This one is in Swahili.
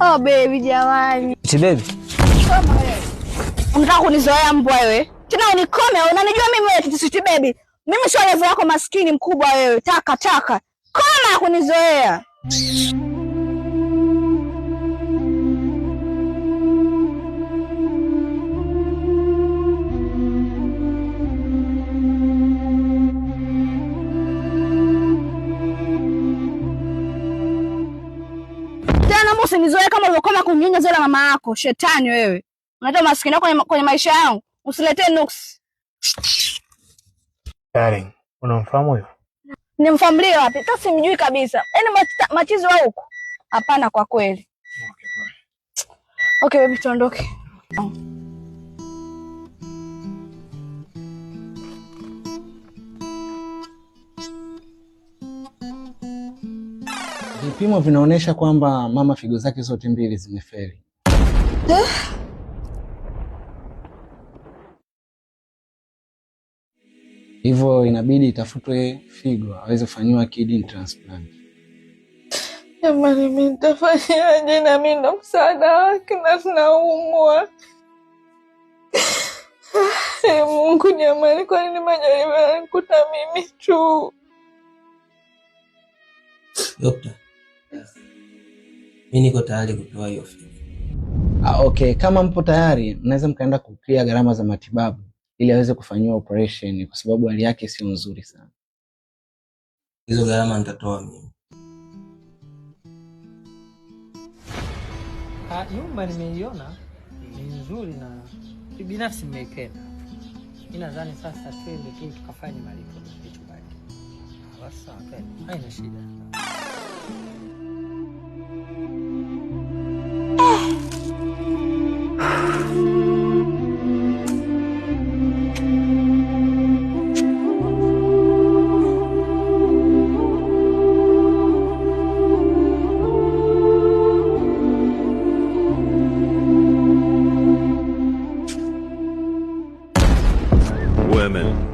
Oh baby jamani. Eti baby. Koma wewe. Unataka kunizoea mbwa wewe? Tena unikome, unanijua mimi wewe Sweet baby. Mimi sio level yako maskini mkubwa wewe. Taka. Koma kunizoea. Usinizoe kama ulivyokoma kunyonya zile mama yako. Shetani wewe. Unatoa maskini yako kwenye maisha yangu. Usiletee nuksi. Darling, unamfahamu huyo? Nimfamilia wapi? Hata simjui kabisa. Yaani machizo wa huko? Hapana kwa kweli. Okay baby, tuondoke. Vipimo vinaonyesha kwamba mama figo zake zote mbili zimefeli. Hivyo inabidi itafutwe figo aweze kufanyiwa kidney transplant. Jamani, mimi nitafanyaje? Na mimi ndo msaada wake na tunaumwa. Mungu jamani, kwa nini majaribu yanikuta mimi tu? Dokta, mimi niko tayari kutoa hiyo figo. Okay, kama mpo tayari mnaweza mkaenda kuclear gharama za matibabu ili aweze kufanyiwa operation kwa sababu hali yake sio nzuri sana. Hizo gharama nitatoa mimi. Nyumba nimeiona ni nzuri na binafsi nimeipenda. Nadhani sasa twende tu tukafanye malipo hicho baki. Basi haina shida. Women.